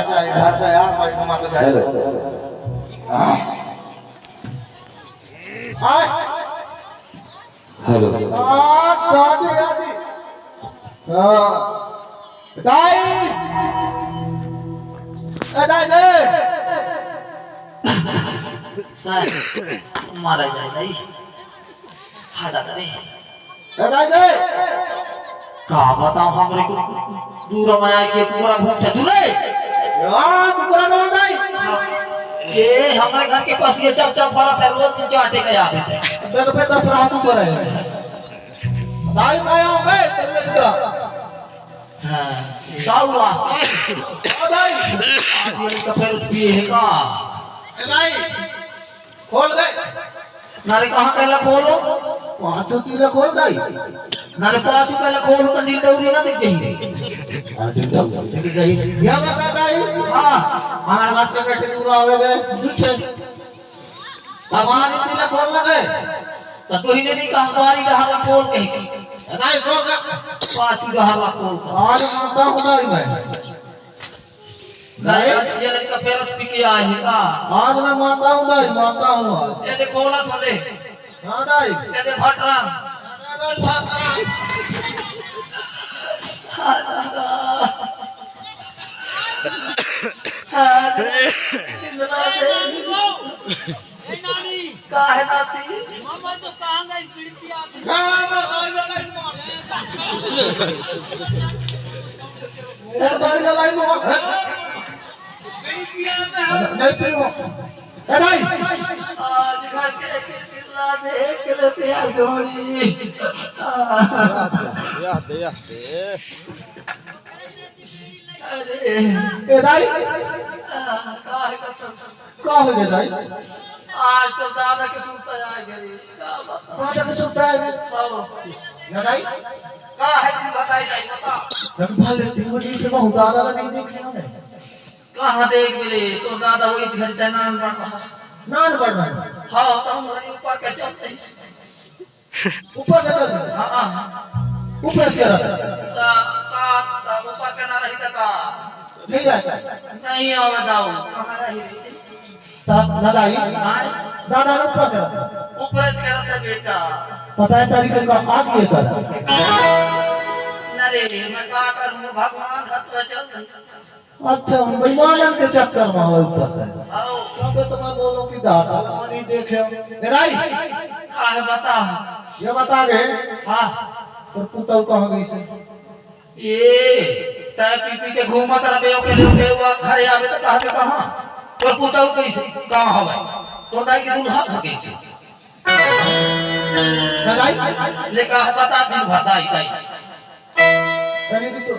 घर का यार भाई तुम तो जाए हेलो मारा जाए हादा करे का बताऊं हमरे को दूर माया के पूरा भूख दूले ये हमारे घर के पास ये चप चप भरा था रोज 3-4 टे आते थे मेरे पे 10 रात ऊपर है दाई माया हो गए तेरे इसका हां साउ वास्ते दाई आज ये का फिर पिए है का दाई खोल गए नारे कहां कहला खोलो पांचों तीरे खोल दाई नारे पांचों कहला खोलो तो डीडौरी ना दिख जाई या बता दाई हां हमारे बात के बैठे पूरा आवेगे झूठे हमारी तीरे खोल लगे तो कोई ने नहीं कहा हमारी डहरा खोल के दाई खोल गए पांचों डहरा खोल आज माता हूं दाई मैं नारे ये का फिर पी के आए है का आज मैं माता हूं दाई माता हूं आज ये देखो ना थोले हां दाई ये दे भटरा का है नाती मामा तो कहां गई पीड़ती आप दाई आज घर के किला देख लेते हैं जोड़ी अरे ए दाई का है का हो गया दाई आज तो दादा के सुनता है घरी का बता दादा के सुनता है ना दाई का है तू बताई जाई बता जब भले देखो जी से बहुत दादा नहीं देखे हमने कहां देख मेरे तो दादा वही घर जनान पर नान बढ़ना हां तो हम ऊपर के चलते ऊपर के चल हां ऊपर से रहा का ऊपर के ना रही का नहीं जाता नहीं आवे दाऊ कहां रही तब ना दाई हां दादा ऊपर के ऊपर से करता बेटा पता है तरीके का आज ये कर नरे मैं का करूं भगवान हाथ में चल अच्छा हम बेईमान के चक्कर में हो ऊपर से आओ तब तो मैं बोलूं कि दादा नहीं देखे मेराई का है बता ये बता दे हां और पुतल कहां गई से ये तय पी के घूमत रहे के लिए वो घरे आवे तो कहां कहां तो पुतल कैसे कहां हवे तो दाई के दूल्हा थके मेराई ले का बता दी भदाई दाई कहीं भी तो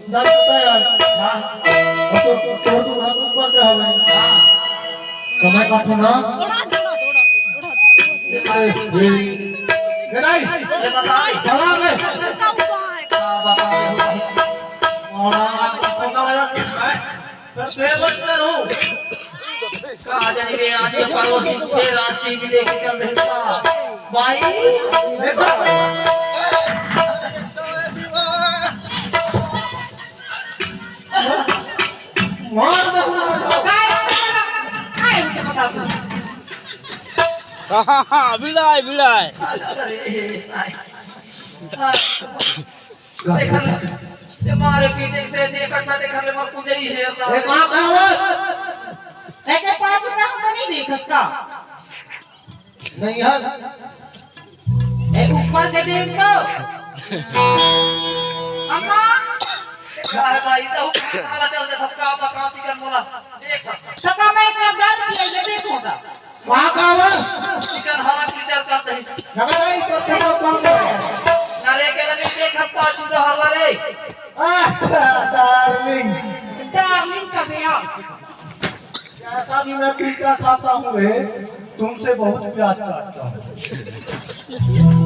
जानता है यार हां तो हाथ ऊपर के हवे हां समय का ना मेराई ले बता चला गए का बता और आज पता लगा फिर देवत में रहूं कहा जाएंगे आज ये पड़ोसी के रास्ते भी लेके चल रहे का भाई देखो मार दे बिलाय बिलाय ये मारे पीटे से जे इकट्ठा देख ले मर पूजे ही है ए कहां का बस एके 5 रुपया तो नहीं देखस का नहीं है एक ऊपर से देख तो अम्मा भाई तो काला चल दे सटका बका चिकन बोला देख सका मैं कर दाद किया ये देखो दा कहां का बस चिकन हरा कीचड़ करते हैं लगा नहीं तो कहां का नरे के लगे देख हत्ता छुड़ा हल्ला रे अच्छा डार्लिंग डार्लिंग का भैया जैसा भी मैं पिज्जा खाता हूँ तुमसे बहुत प्यार करता हूँ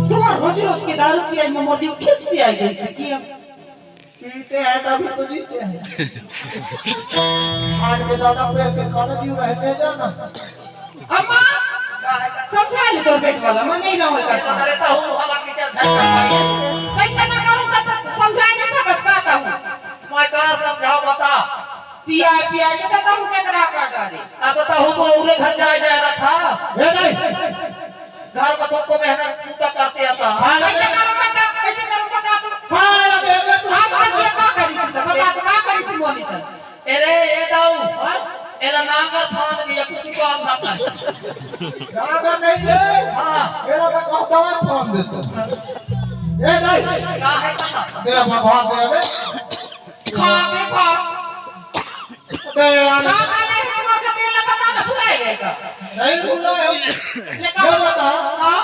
तुम रोज रोज के दारू पिया में मोदी किस से आई गई से किया पीते हैं तभी तो जीते हैं आज के दादा पे के खाने दियो रहते हैं जाना अम्मा समझा ले तो पेट वाला मैं नहीं रहूं कर सकता अरे तो हूं हल्ला कीचड़ झटका भाई कैसे ना करूं तो समझा नहीं सकता हूं मैं कहां समझाओ बता पिया पिया के तो हूं केकरा काटा रे अब तो हूं तो उरे घर जाए जाए रहा था ए नहीं घर में सबको मेहनत पूरा करते आता कैसे करूं बता तू हां ना बे तू आज तक ये का करी थी बता तू का करी थी बोली त अरे ये दाऊ एला नांगर फांद दिया कुछ काम ना कर गागा नहीं दे हां मेरा का कहता फोन देता ए नहीं का है का तेरा भगवान दे बे खा बे खा ते आने का नहीं हमर के तेल पता ना भुलाए गए का नहीं बोला है ले क्या बता हां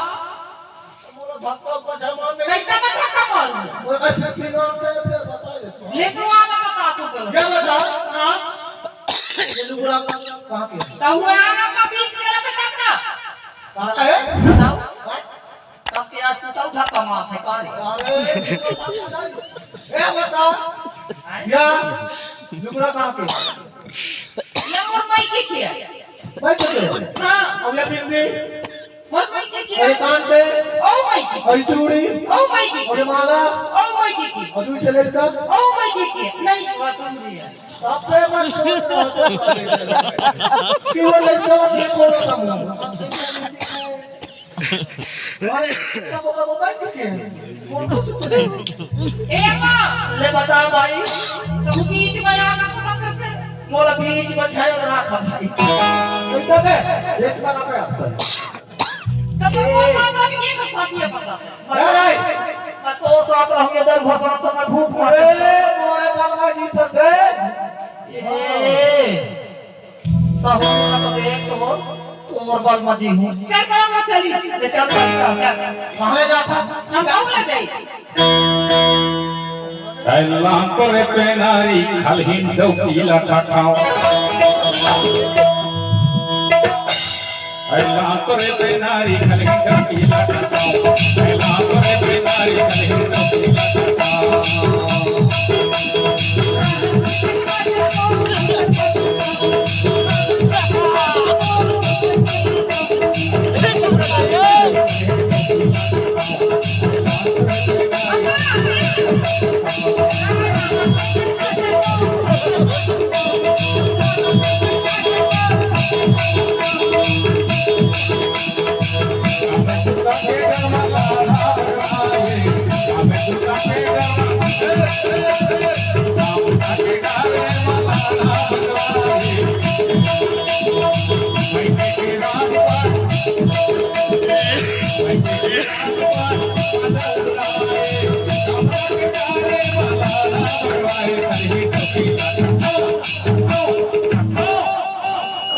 मोला धक्का को जमा में कैसे में धक्का मारू वो ऐसे सीना पे बता दे ले तू आगे बता तू कर क्या बता हां ये लुगरा कहां के तो हुआ ना का बीच के रख धक्का कहां है बताओ कस के आज तू तो उठा कमा थे कारे अरे ए बता या लुगरा कहां के ये मोर माई के किया भाई चले हां अब ये बिंदी मोर माई के किया और कान पे ओ माई के और चूड़ी ओ माई के और माला ओ माई के की और तू चले का ओ माई के की नहीं बात तुम रिया आपे मत क्यों लड़का ने बोला तुम ए अम्मा ले बता भाई तुम बीच में आना खत्म करके मोला बीच में छायो रखा भाई कैसा है एक बार पे आता तो तुम वो मात्रा में ये कर सकती है पता मैं तो साथ रहूंगा इधर घोषणा तो मैं भूख मार अरे मोरे बाबा जी तो दे ए साहू का तो देख तो तोर बाल मजी हूं चल करो चली ले चल चल कहां जाता हम गांव ले जाई अल्लाह करे पेनारी खलहिन दौकीला ठाठाओ अल्लाह करे पेनारी खलहिन दौकीला ठाठाओ अल्लाह करे पेनारी खलहिन दौकीला ठाठाओ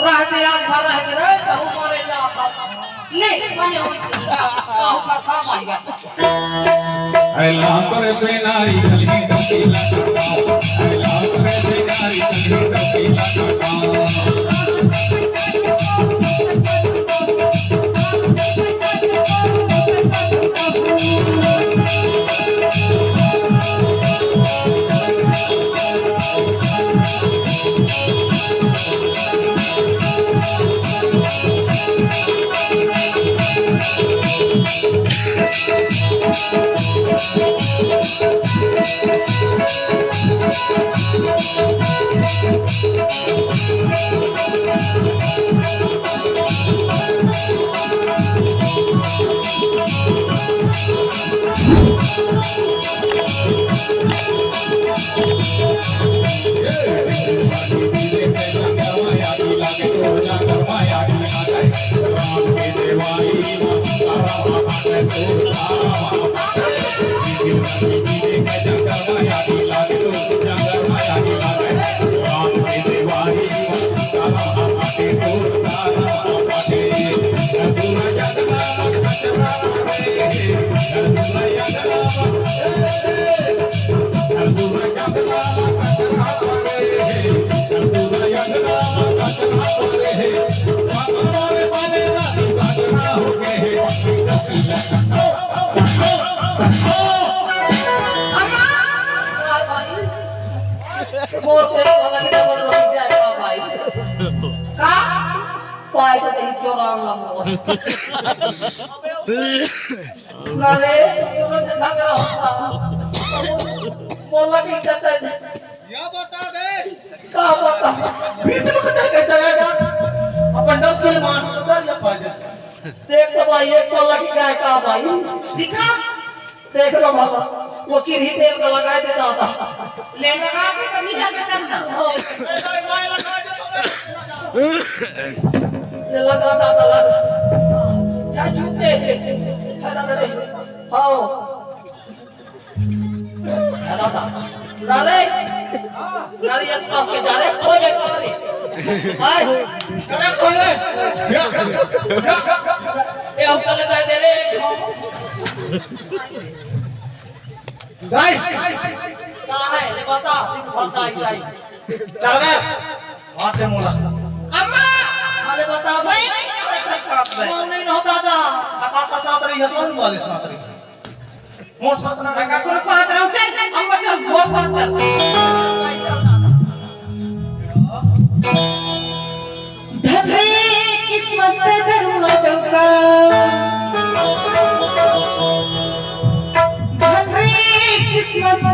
रहते आज भर रह रे तो मारे जा ले बने आओ का साम आएगा अल्लाह करे पेनारी खलहिन दौकीला ठाठाओ अल्लाह करे पेनारी खलहिन दौकीला मोर के वाला की बोल रही है का भाई का पाए तो नहीं चोरान लंबो ना रे तू तो झगड़ा होता बोला की कहता है या बता दे का बता बीच में कतई कहता है जा अपन 10 किलो मान तो दर या पाजे देख तो भाई एक तो लगी गया का भाई दिखा देख लो बाबा वो किरही तेल का लगाए थे दादा ले लगा के तो नहीं जाके तब ना ये लगा दादा लगा चाय छूटे दादा रे आओ दादा डाले गाड़ी इस पास के जा रहे खोए गाड़ी हाय चले खोए ये अंकल ले दे रे गाय कहां है ले बता बता जाई चल गए आते मोला अम्मा अरे बता भाई कौन नहीं हो दादा काका का साथ रही हसन वाले साथ रही मोर साथ ना काका को साथ रहो चल अम्मा चल वो साथ चल भाई चल दादा धरे किस्मत दरुआ डोका धरे किस्मत